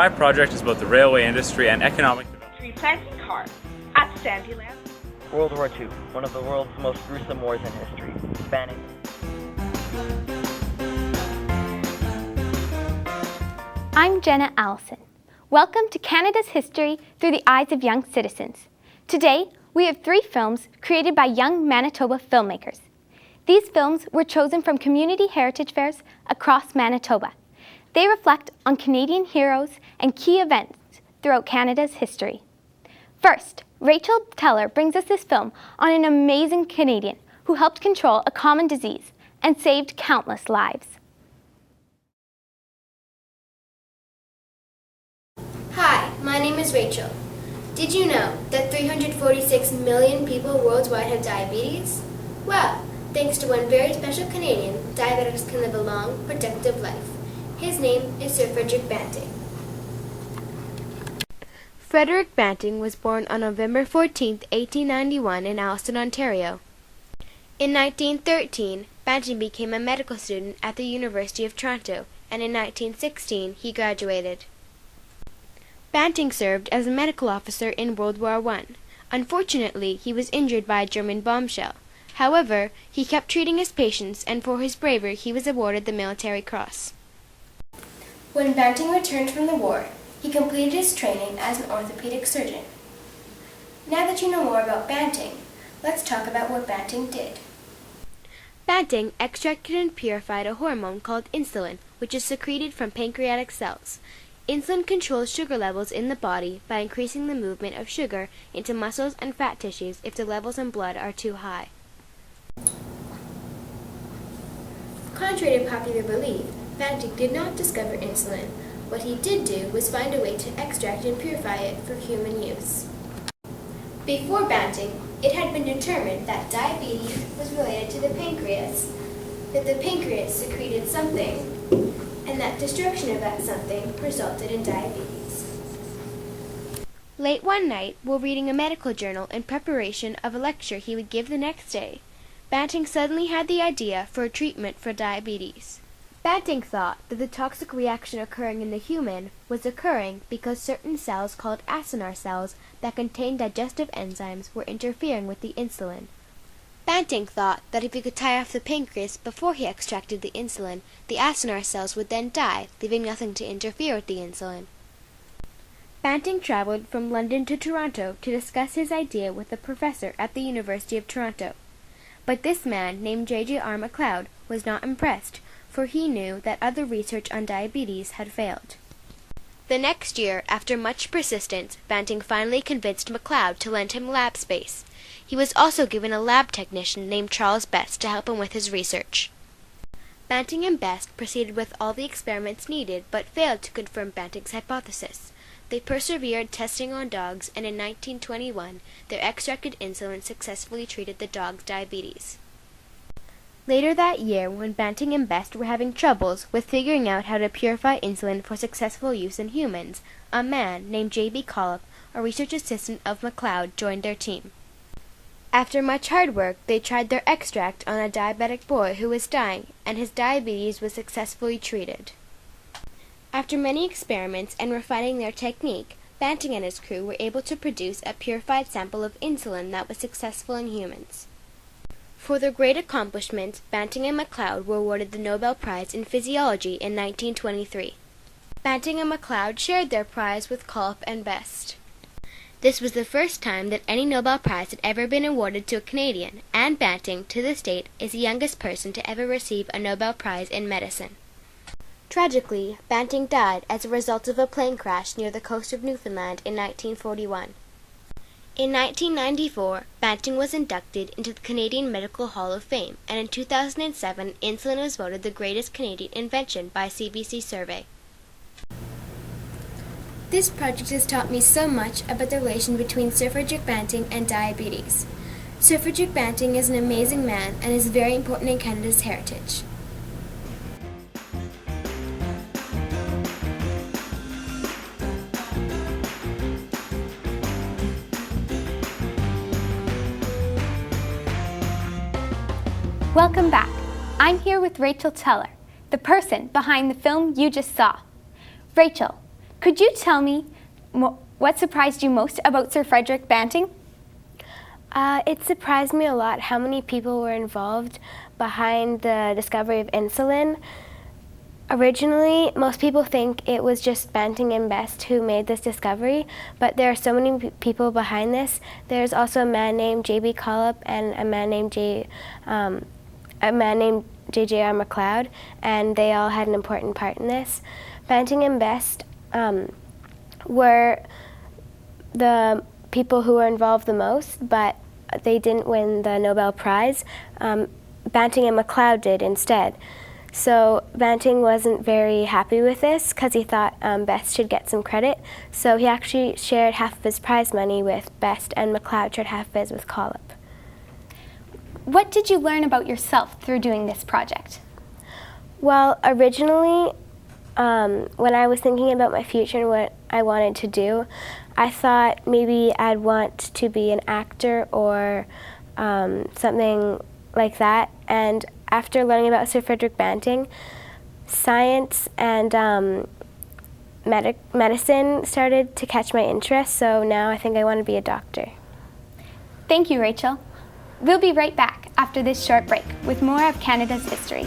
my project is about the railway industry and economic development. Tree planting car at Sandyland. World War II, one of the world's most gruesome wars in history, spanning. I'm Jenna Allison. Welcome to Canada's history through the eyes of young citizens. Today, we have 3 films created by young Manitoba filmmakers. These films were chosen from community heritage fairs across Manitoba. They reflect on Canadian heroes and key events throughout Canada's history. First, Rachel Teller brings us this film on an amazing Canadian who helped control a common disease and saved countless lives. Hi, my name is Rachel. Did you know that 346 million people worldwide have diabetes? Well, thanks to one very special Canadian, diabetics can live a long, productive life. His name is Sir Frederick Banting. Frederick Banting was born on November 14, 1891 in Alliston, Ontario. In 1913, Banting became a medical student at the University of Toronto, and in 1916 he graduated. Banting served as a medical officer in World War I. Unfortunately, he was injured by a German bomb shell. However, he kept treating his patients, and for his bravery he was awarded the Military Cross. When Banting returned from the war, he completed his training as an orthopedic surgeon. Now that you know more about Banting, let's talk about what Banting did. Banting extracted and purified a hormone called insulin, which is secreted from pancreatic cells. Insulin controls sugar levels in the body by increasing the movement of sugar into muscles and fat tissues if the levels in blood are too high. Contrary to popular belief, Banting did not discover insulin. What he did do was find a way to extract and purify it for human use. Before Banting, it had been determined that diabetes was related to the pancreas, that the pancreas secreted something, and that destruction of that something resulted in diabetes. Late one night, while reading a medical journal in preparation of a lecture he would give the next day, Banting suddenly had the idea for a treatment for diabetes. Banting thought that the toxic reaction occurring in the human was occurring because certain cells called acinar cells that contain digestive enzymes were interfering with the insulin. Banting thought that if he could tie off the pancreas before he extracted the insulin, the acinar cells would then die, leaving nothing to interfere with the insulin. Banting traveled from London to Toronto to discuss his idea with a professor at the University of Toronto. But this man, named J.J.R. MacLeod, was not impressed, for he knew that other research on diabetes had failed. The next year, after much persistence, Banting finally convinced MacLeod to lend him lab space. He was also given a lab technician named Charles Best to help him with his research. Banting and Best proceeded with all the experiments needed, but failed to confirm Banting's hypothesis. They persevered testing on dogs, and in 1921, their extracted insulin successfully treated the dog's diabetes. Later that year, when Banting and Best were having troubles with figuring out how to purify insulin for successful use in humans, a man named J.B. Collop, a research assistant of MacLeod, joined their team. After much hard work, they tried their extract on a diabetic boy who was dying, and his diabetes was successfully treated. After many experiments and refining their technique, Banting and his crew were able to produce a purified sample of insulin that was successful in humans. For their great accomplishments, Banting and MacLeod were awarded the Nobel Prize in Physiology in 1923. Banting and MacLeod shared their prize with Collop and Best. This was the first time that any Nobel Prize had ever been awarded to a Canadian, and Banting, to this date, is the youngest person to ever receive a Nobel Prize in medicine. Tragically, Banting died as a result of a plane crash near the coast of Newfoundland in 1941. In 1994, Banting was inducted into the Canadian Medical Hall of Fame, and in 2007, insulin was voted the greatest Canadian invention by a CBC survey. This project has taught me so much about the relation between Sir Frederick Banting and diabetes. Sir Frederick Banting is an amazing man and is very important in Canada's heritage. Welcome back. I'm here with Rachel Teller, the person behind the film you just saw. Rachel, Could you tell me what surprised you most about Sir Frederick Banting? It surprised me a lot how many people were involved behind the discovery of insulin. Originally, most people think it was just Banting and Best who made this discovery, but there are so many people behind this. There's also a man named J.B. Collop and a man named J.J.R. McLeod, and they all had an important part in this. Banting and Best were the people who were involved the most, but they didn't win the Nobel Prize. Banting and McLeod did instead. So Banting wasn't very happy with this because he thought Best should get some credit. So he actually shared half of his prize money with Best, and McLeod shared half of his with Collop. What did you learn about yourself through doing this project? Well, originally, when I was thinking about my future and what I wanted to do, I thought maybe I'd want to be an actor or something like that. And after learning about Sir Frederick Banting, science and medicine started to catch my interest, so now I think I want to be a doctor. Thank you, Rachel. We'll be right back after this short break with more of Canada's history.